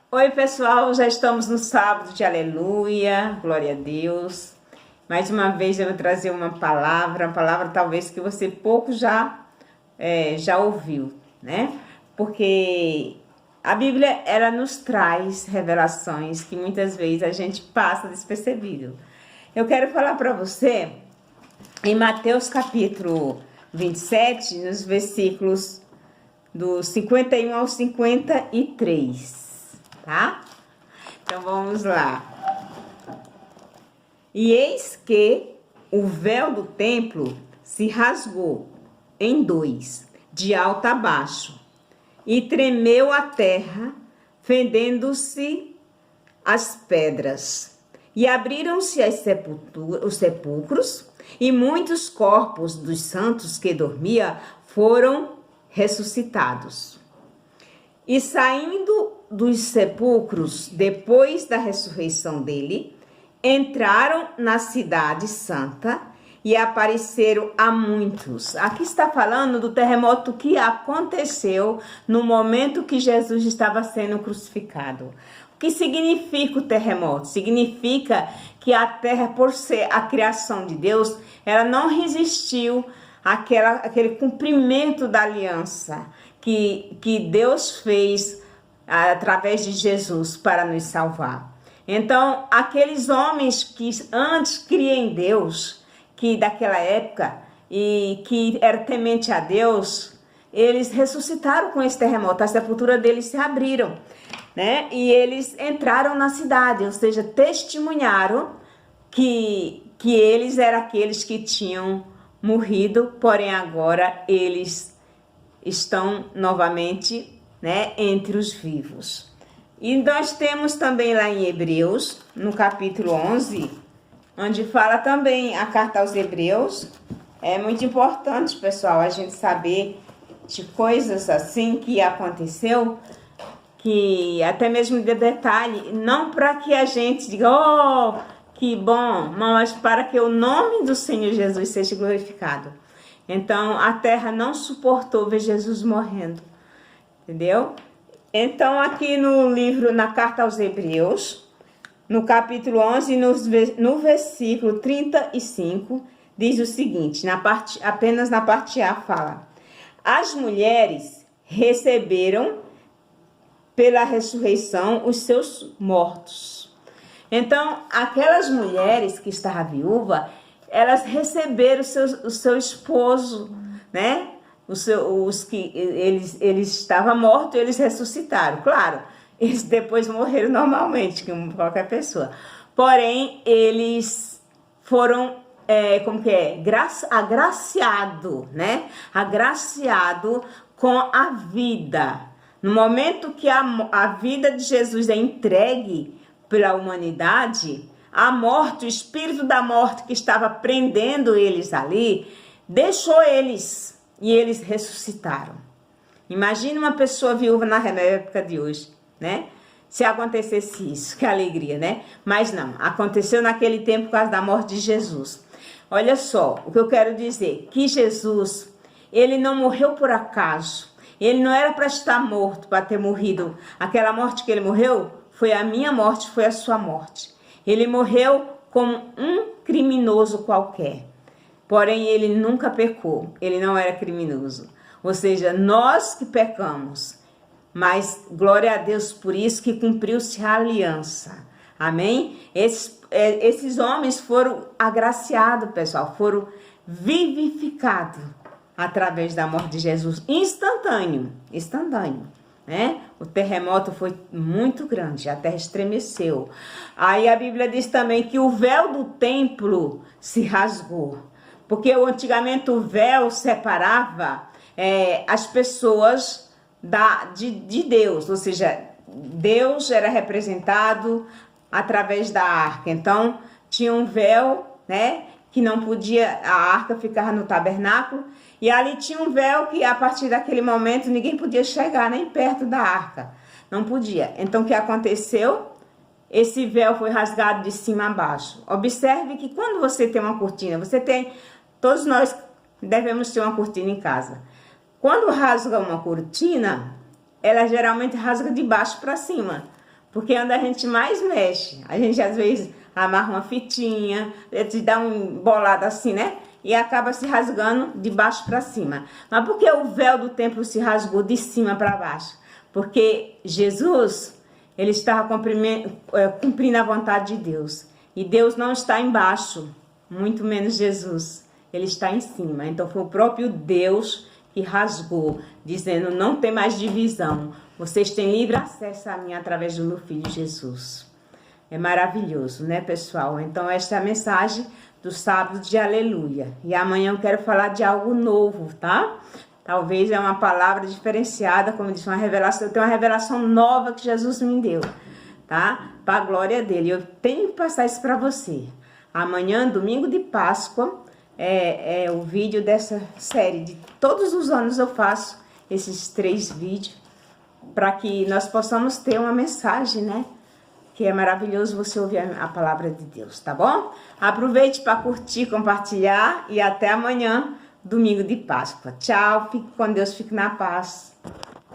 Oi, pessoal, já estamos no sábado de aleluia, glória a Deus. Mais uma vez eu vou trazer uma palavra talvez que você pouco já ouviu, né? Porque a Bíblia, ela nos traz revelações que muitas vezes a gente passa despercebido. Eu quero falar para você em Mateus capítulo 27, nos versículos do 51 ao 53. Tá? Então vamos lá. E eis que o véu do templo se rasgou em dois, de alto a baixo, e tremeu a terra, fendendo-se as pedras. E abriram-se os sepulcros, e muitos corpos dos santos que dormiam foram ressuscitados. E saindo dos sepulcros, depois da ressurreição dele, entraram na cidade santa e apareceram a muitos. Aqui está falando do terremoto que aconteceu no momento que Jesus estava sendo crucificado. O que significa o terremoto? Significa que a terra, por ser a criação de Deus, ela não resistiu àquele cumprimento da aliança que Deus fez através de Jesus para nos salvar. Então, aqueles homens que antes criam em Deus, que daquela época, e que eram temente a Deus, eles ressuscitaram com esse terremoto, a sepultura deles se abriram, né? E eles entraram na cidade, ou seja, testemunharam que eles eram aqueles que tinham morrido, porém agora eles estão novamente, né, entre os vivos. E nós temos também lá em Hebreus, no capítulo 11, onde fala também a carta aos Hebreus. É muito importante, pessoal, a gente saber de coisas assim que aconteceu, que até mesmo de detalhe, não para que a gente diga, oh, que bom, mas para que o nome do Senhor Jesus seja glorificado. Então, a terra não suportou ver Jesus morrendo, entendeu? Então, aqui no livro, na carta aos Hebreus, no capítulo 11, no versículo 35, diz o seguinte, apenas na parte A fala: as mulheres receberam pela ressurreição os seus mortos. Então, aquelas mulheres que estavam viúvas, elas receberam o seu esposo, né? Os que eles estavam mortos, eles ressuscitaram. Claro, eles depois morreram normalmente, como qualquer pessoa. Porém, eles foram, agraciado, né? Agraciado com a vida. No momento que a vida de Jesus é entregue pela humanidade, a morte, o espírito da morte que estava prendendo eles ali, deixou eles e eles ressuscitaram. Imagina uma pessoa viúva na época de hoje, né? Se acontecesse isso, que alegria, né? Mas não, aconteceu naquele tempo por causa da morte de Jesus. Olha só, o que eu quero dizer, que Jesus, ele não morreu por acaso. Ele não era para estar morto, para ter morrido. Aquela morte que ele morreu foi a minha morte, foi a sua morte. Ele morreu como um criminoso qualquer. Porém, ele nunca pecou. Ele não era criminoso. Ou seja, nós que pecamos. Mas glória a Deus por isso que cumpriu-se a aliança. Amém? Esses homens foram agraciados, pessoal. Foram vivificados através da morte de Jesus. Instantâneo. Né? O terremoto foi muito grande, a terra estremeceu. Aí a Bíblia diz também que o véu do templo se rasgou, porque antigamente o véu separava as pessoas de Deus, ou seja, Deus era representado através da arca. Então tinha um véu, né, que não podia, a arca ficava no tabernáculo, e ali tinha um véu que a partir daquele momento ninguém podia chegar nem perto da arca, não podia. Então o que aconteceu? Esse véu foi rasgado de cima a baixo. Observe que quando você tem uma cortina, todos nós devemos ter uma cortina em casa. Quando rasga uma cortina, ela geralmente rasga de baixo para cima, porque é onde a gente mais mexe. A gente às vezes amarra uma fitinha, te dá um bolado assim, né? E acaba se rasgando de baixo para cima. Mas por que o véu do templo se rasgou de cima para baixo? Porque Jesus, ele estava cumprindo a vontade de Deus. E Deus não está embaixo, muito menos Jesus. Ele está em cima. Então foi o próprio Deus que rasgou, dizendo: não tem mais divisão. Vocês têm livre acesso a mim através do meu Filho Jesus. É maravilhoso, né, pessoal? Então esta é a mensagem do sábado de aleluia. E amanhã eu quero falar de algo novo, tá? Talvez é uma palavra diferenciada, como disse, uma revelação. Eu tenho uma revelação nova que Jesus me deu, tá? Para a glória dele. Eu tenho que passar isso para você. Amanhã, domingo de Páscoa, é o vídeo dessa série. De todos os anos eu faço esses 3 vídeos para que nós possamos ter uma mensagem, né? Que é maravilhoso você ouvir a palavra de Deus, tá bom? Aproveite para curtir, compartilhar e até amanhã, domingo de Páscoa. Tchau, fique com Deus, fique na paz.